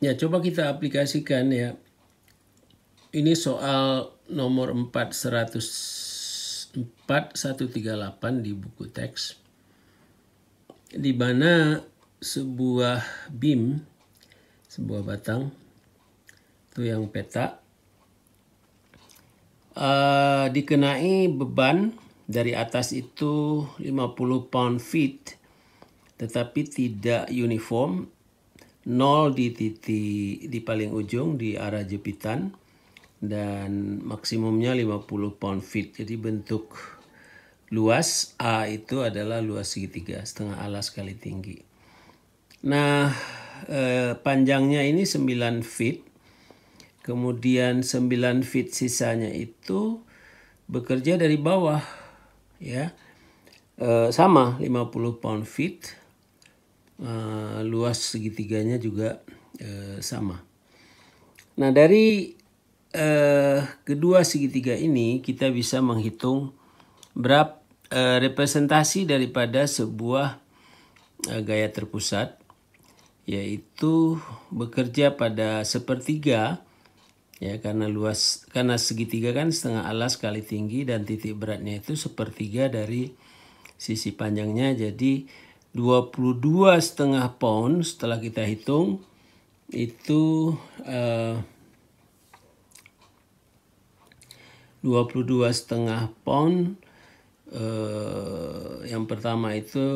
Ya, coba kita aplikasikan ya. Ini soal nomor 4138 di buku teks, di mana sebuah beam, sebuah batang, itu yang peta, dikenai beban dari atas itu 50 pound feet, tetapi tidak uniform. 0 di titik di paling ujung di arah jepitan dan maksimumnya 50 pound feet. Jadi bentuk luas A itu adalah luas segitiga, setengah alas kali tinggi. Nah, panjangnya ini 9 feet. Kemudian 9 feet sisanya itu bekerja dari bawah, ya. Sama 50 pound feet. Luas segitiganya juga sama. Nah, dari kedua segitiga ini kita bisa menghitung berapa representasi daripada sebuah gaya terpusat, yaitu bekerja pada sepertiga, ya, karena segitiga kan setengah alas kali tinggi dan titik beratnya itu sepertiga dari sisi panjangnya. Jadi 22,5 pound setelah kita hitung itu 22,5 pound. Yang pertama itu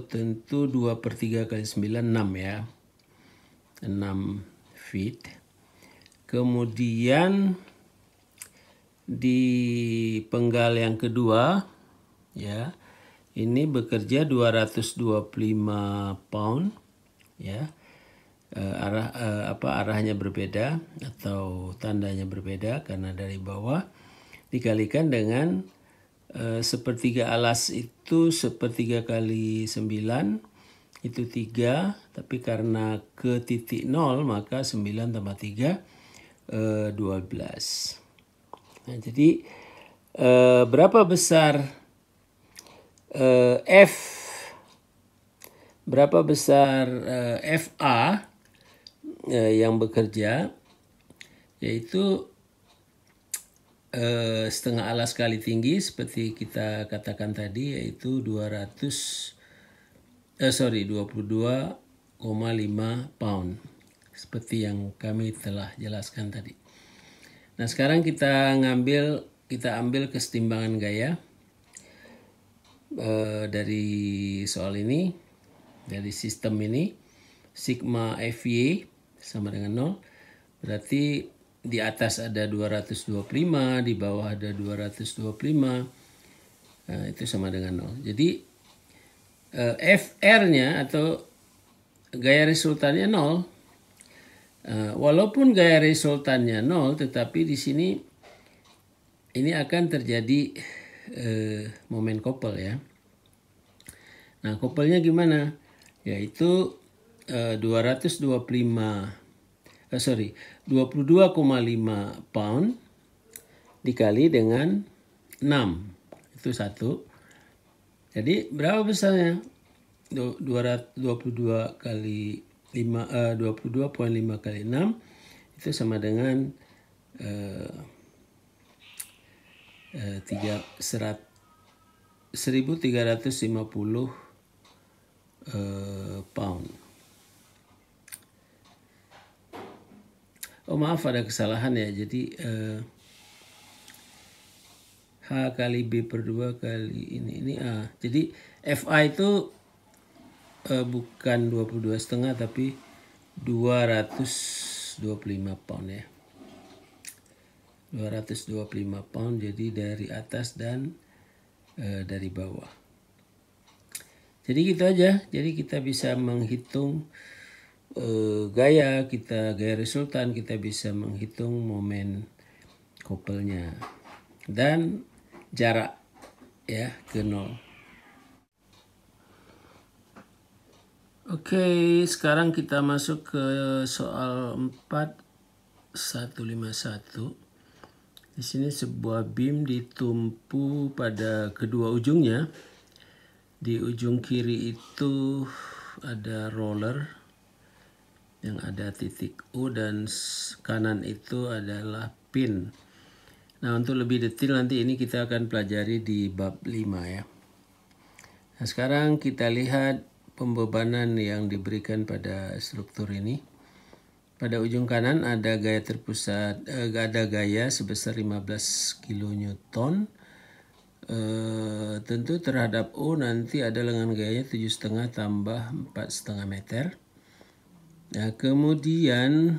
tentu 2/3 kali 9, 6 ya, 6 feet. Kemudian di penggal yang kedua, ya, ini bekerja 225 pound, ya. Arahnya berbeda atau tandanya berbeda karena dari bawah dikalikan dengan sepertiga alas itu sepertiga kali 9 itu 3, tapi karena ke titik 0 maka 9 tambah 3 12. Nah, jadi berapa besar berapa besar FA yang bekerja, yaitu setengah alas kali tinggi seperti kita katakan tadi, yaitu 22,5 pound seperti yang kami telah jelaskan tadi. Nah, sekarang kita ambil kesetimbangan gaya dari soal ini, dari sistem ini. Sigma FY sama dengan 0. Berarti di atas ada 225, di bawah ada 225. Itu sama dengan 0. Jadi FR-nya atau gaya resultannya 0. Walaupun gaya resultannya 0, tetapi di sini ini akan terjadi momen couple, ya. Nah, couple-nya gimana? Yaitu 22,5 pound dikali dengan 6. Itu 1. Jadi berapa besarnya? 22,5 kali 6 itu sama dengan 1.350 pound. Oh, maaf, ada kesalahan ya. Jadi H kali B per 2 kali ini A. Jadi FA itu bukan 22,5 tapi 225 pound, ya. 225 pound, jadi dari atas dan dari bawah. Jadi gitu aja. Jadi kita bisa menghitung gaya resultan, kita bisa menghitung momen couple-nya dan jarak, ya, ke 0. Oke, sekarang kita masuk ke soal 4151. Di sini sebuah beam ditumpu pada kedua ujungnya. Di ujung kiri itu ada roller, yang ada titik U dan kanan itu adalah pin. Nah, untuk lebih detail nanti ini kita akan pelajari di bab 5 ya. Nah, sekarang kita lihat pembebanan yang diberikan pada struktur ini. Pada ujung kanan ada gaya terpusat, ada gaya sebesar 15 kN. Tentu terhadap U nanti ada lengan gayanya 7,5 tambah 4,5 meter. Nah, kemudian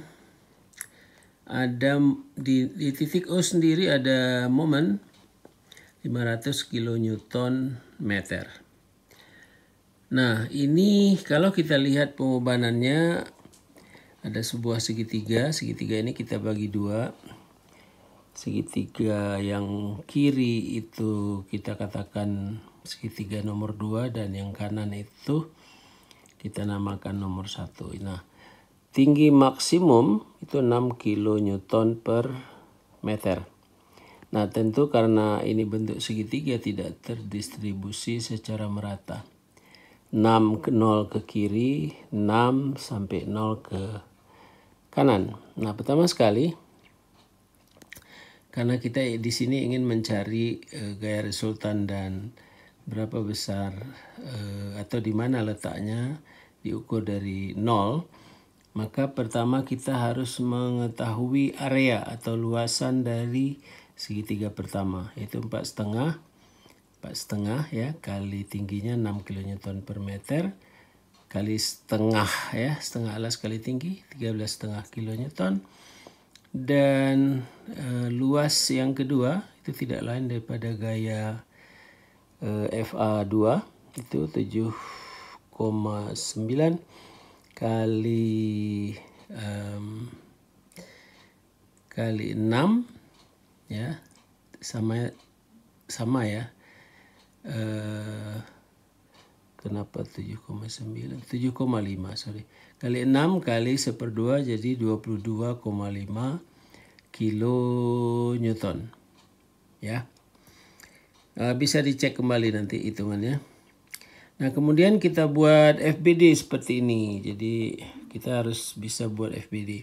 ada di titik O sendiri ada momen 500 kN meter. Nah, ini kalau kita lihat pembebanannya ada sebuah segitiga. Segitiga ini kita bagi dua. Segitiga yang kiri itu kita katakan segitiga nomor 2 dan yang kanan itu kita namakan nomor 1. Nah, tinggi maksimum itu 6 kN per meter. Nah, tentu karena ini bentuk segitiga tidak terdistribusi secara merata. 6 ke 0 ke kiri, 6 sampai 0 ke kanan. Nah, pertama sekali karena kita di sini ingin mencari gaya resultan dan berapa besar atau di mana letaknya diukur dari 0, maka pertama kita harus mengetahui area atau luasan dari segitiga pertama, yaitu 4,5 ya, kali tingginya 6 kN per meter kali setengah ya, setengah alas kali tinggi 13,5 kN. Dan luas yang kedua itu tidak lain daripada gaya FA2 itu 7,9 kali 6 ya, sama ya. Kenapa 7,9? 7,5 sorry. Kali 6 kali 1/2 jadi 22,5 kN. Ya. Bisa dicek kembali nanti hitungannya. Nah, kemudian kita buat FBD seperti ini. Jadi kita harus bisa buat FBD.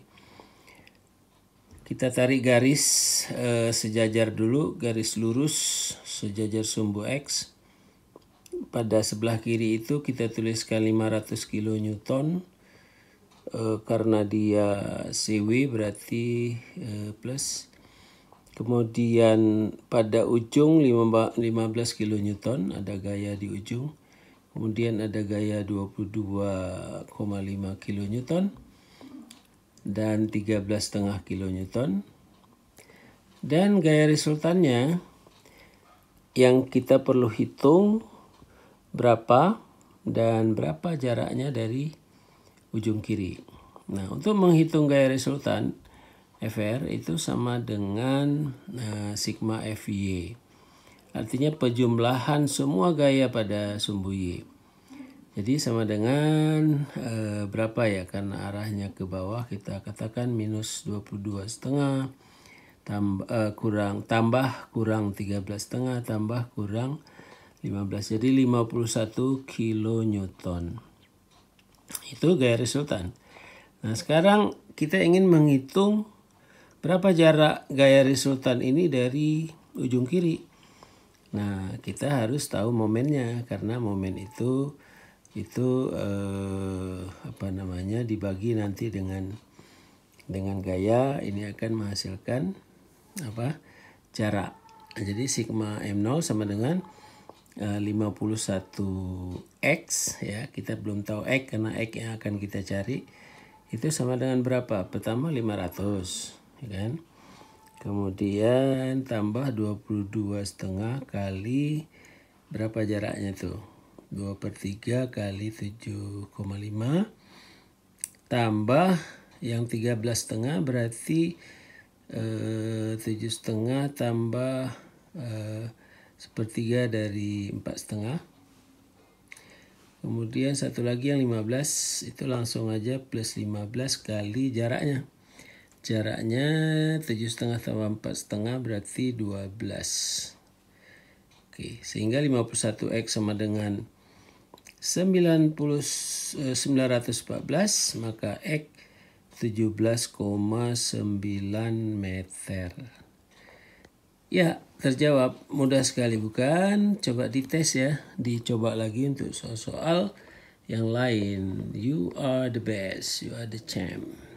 Kita tarik garis sejajar dulu, garis lurus sejajar sumbu X. Pada sebelah kiri itu kita tuliskan 500 kN karena dia CW berarti plus. Kemudian pada ujung 15 kN ada gaya di ujung. Kemudian ada gaya 22,5 kN dan 13,5 kN. Dan gaya resultannya yang kita perlu hitung berapa dan berapa jaraknya dari ujung kiri. Nah, untuk menghitung gaya resultan FR itu sama dengan sigma FY. Artinya penjumlahan semua gaya pada sumbu Y. Jadi sama dengan berapa ya, karena arahnya ke bawah kita katakan minus 22,5 tambah kurang 13,5 tambah kurang 15, jadi 51 kN. Itu gaya resultan. Nah, sekarang kita ingin menghitung berapa jarak gaya resultan ini dari ujung kiri. Nah, kita harus tahu momennya karena momen itu dibagi nanti dengan gaya ini akan menghasilkan jarak. Jadi sigma M0 sama dengan 51X ya, kita belum tahu X karena X yang akan kita cari itu sama dengan berapa? Pertama 500 ya kan. Kemudian tambah 22,5 kali berapa jaraknya tuh? 2/3 kali 7,5 tambah yang 13,5 berarti 7,5 tambah 1/3 dari 4,5. Kemudian satu lagi yang 15 itu langsung aja plus 15 kali jaraknya. Jaraknya 7,5 tambah 4,5 berarti 12. Oke, sehingga 51X sama dengan 914, maka X 17,9 meter. Ya, terjawab. Mudah sekali bukan? Coba dites ya. Dicoba lagi untuk soal-soal yang lain. You are the best. You are the champ.